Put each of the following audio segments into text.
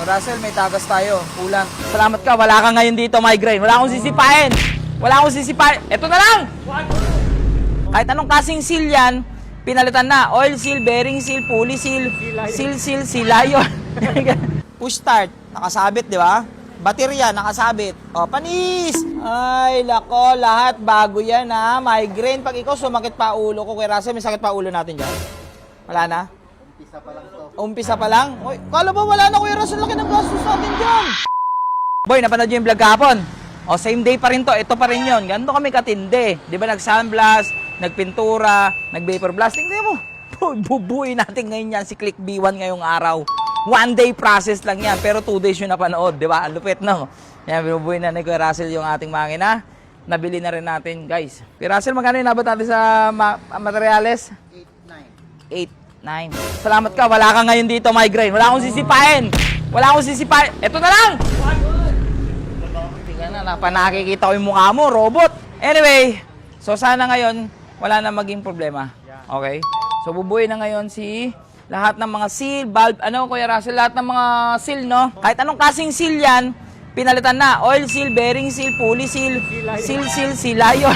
Russell, may tagas tayo. Kulang. Salamat ka, wala ka ngayon dito, migraine. Wala akong sisipain. Wala akong sisipain. Ito na lang! Kahit anong kasing seal yan, pinalitan na. Oil seal, bearing seal, pulley seal, seal, silayon. Push start, nakasabit, di ba? Baterya, nakasabit. O, panis! Ay, lako, lahat bago yan, ha? Migraine, pag ikaw sumakit pa ulo ko, Kuya Russell, may sakit pa ulo natin dyan. Wala na? Umpisa pa lang to. Umpisa pa lang? Oy, kala ba wala na, Kuya Russell? Laki ng gastos natin dyan. Boy, napanood nyo yung vlog kahapon? O, same day pa rin to. Ito pa rin yun. Ganito kami katindi. Di ba, nag-sunblast, nagpintura, nag-vapor blasting. Di mo, bubuin natin ngayon yan si Click B1 ngayong araw. 1 day process lang yan, pero 2 days yung napanood. Di ba? Ang lupit, no? Yan, binubuin na ni Kuya Russell yung ating makina. Nabili na rin natin, guys. Kuya Russell, magkano yung nabot natin sa materials? 8.9. Salamat ka, wala ka ngayon dito, migraine. Wala akong sisipain. Wala akong sisipain. Ito na lang! Tingnan na, nakikita ko yung mukha mo, robot. Anyway, so sana ngayon, wala na maging problema. Okay? So bubuhay na ngayon si lahat ng mga seal, valve, Kuya Russell, lahat ng mga seal, no? Kahit anong kasing seal yan, pinalitan na. Oil seal, bearing seal, pulley seal, seal, silayon.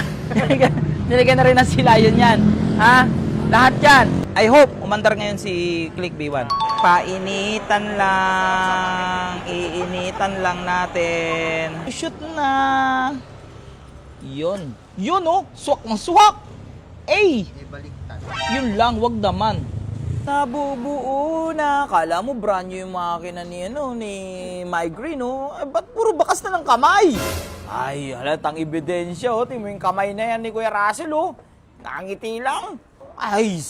Nilagyan na rin ng silayon yan. Ha? Lahat yan. I hope, umandar ngayon si Click B1. Painitan lang, iinitan lang natin. Shoot na. Yun. Yun, oh. Swak ng swak. Ay! Baliktad. Yun lang, wag naman. Nabubuo na. Kala mo brand new yung makina ni, ni migraine, oh. Eh, ba't puro bakas na ng kamay? Ay, halatang ebidensya, oh. Tingnan mo yung kamay na yan ni Kuya Russell, oh. Nakangiti lang. Ay,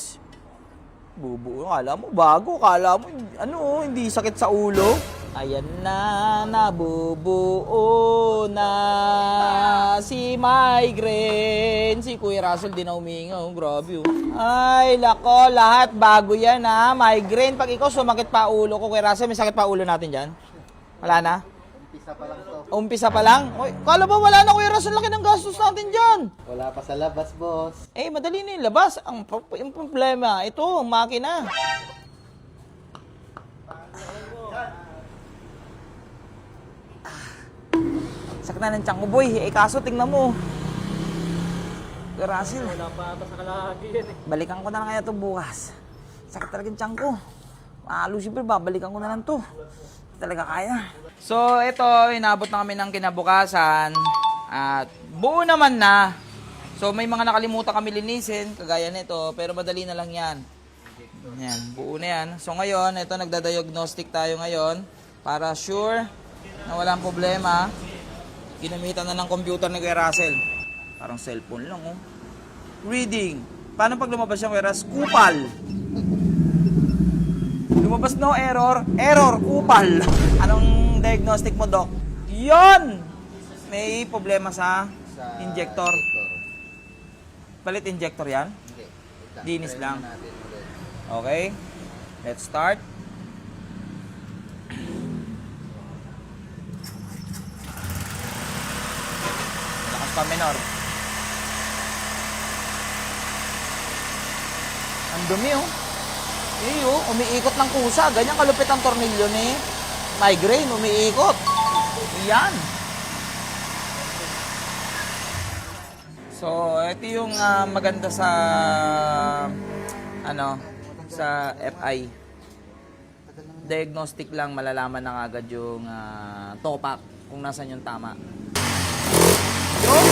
bubuo. Kala mo bago. Kala mo, hindi sakit sa ulo. Ayan na, nabubuo na si migraine. Si Kuya Russell din na huminga. Oh, grabe, oh. Ay, lako, lahat bago yan, ha? Migraine, pag ikaw sumakit pa ulo ko, Kuya Russell, may sakit pa ulo natin dyan? Wala na? Umpisa pa lang to. Umpisa pa lang? Oy, kala ba wala na, Kuya Russell? Laki ng gastos natin dyan. Wala pa sa labas, boss. Eh, madali na yung labas. Yung problema, ito, ang makina. Sakit na ng tiyan ko, boy. Eh, kaso, tingnan mo. Kuya Russell. Wala pa ata sa kalahagi yan, eh. Balikan ko na lang kaya ito bukas. Sakit talaga yung tiyan ko. Siyempre, babalikan ko na lang to. Talaga kaya. So, ito, inabot na kami ng kinabukasan. At buo naman na. So, may mga nakalimutan kami linisin, kagaya nito, pero madali na lang yan. Yan, buo na yan. So, ngayon, ito, nagda-diagnostic tayo ngayon para sure na walang problema. Ginamitan na ng computer ni Kuya Russell. Parang cellphone lang, oh. Reading. Paano pag lumabas yung Kuya Russell? Kupal. Lumabas no error. Error, kupal. Anong diagnostic mo, Doc? Yon! May problema sa injector. Palit injector yan? Hindi. Dinis lang. Okay. Let's start. Lakas pa minor. Ang dumi, oh. Umiikot ng kusa. Ganyan kalupit ang tornilyo ni migraine. Umiikot. Yan. So, ito yung maganda sa sa FI. Diagnostic lang, malalaman na agad yung topak kung nasan yung tama. Yun!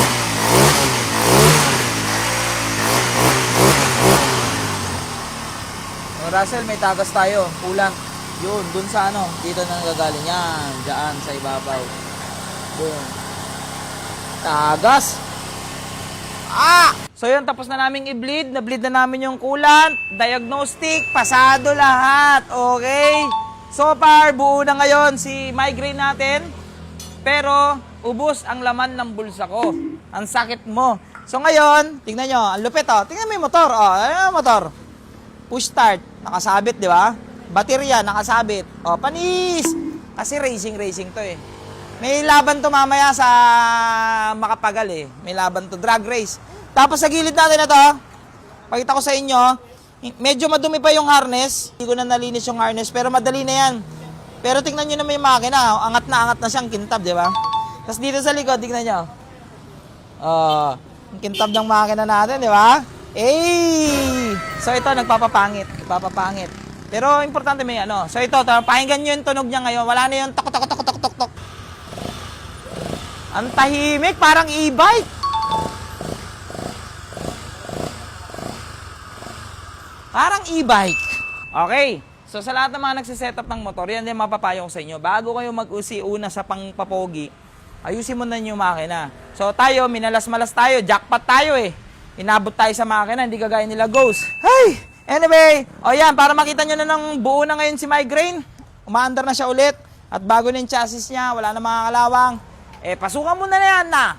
Russell, may tagas tayo. Kulang. Yun, dun sa dito na nagagaling yan. Diyan, sa ibabaw. Boom. Tagas! So yun, tapos na naming i-bleed. Na-bleed na namin yung coolant. Diagnostic, pasado lahat. Okay? So far, buo na ngayon si migraine natin. Pero, ubos ang laman ng bulsa ko. Ang sakit mo. So ngayon, tingnan nyo, ang lupit, oh. Tingnan mo yung motor, oh. Ayan yung motor. Push start, nakasabit, di ba? Baterya, nakasabit. O, panis! Kasi racing to, eh. May laban to mamaya sa Makapagal, eh. May laban to, drag race. Tapos sa gilid natin na to, pakita ko sa inyo, medyo madumi pa yung harness. Hindi ko na nalinis yung harness, pero madali na yan. Pero tingnan nyo naman yung makina, angat na siyang kintab, di ba? Tapos dito sa likod, tingnan nyo. Ang kintab ng makina natin, di ba? So ito, nagpapapangit. Pero importante may ano. So ito, pakinggan nyo yung tunog niya ngayon. Wala na yung tok. Ang tahimik, parang e-bike. Parang e-bike. Okay. So sa lahat ng mga nagsiset up ng motor, yan din mapapayo ko sa inyo. Bago kayo mag-usi una sa pangpapogi, ayusin mo na yung makina. So tayo, minalas-malas tayo, jackpot tayo eh. Inabot tayo sa makina, hindi kagaya nila Ghost. Hey! Anyway, o yan, para makita nyo na ng buo na ngayon si Migraine. Umaandar na siya ulit. At bago na yung chassis niya, wala na mga kalawang. Pasukan mo na yan na.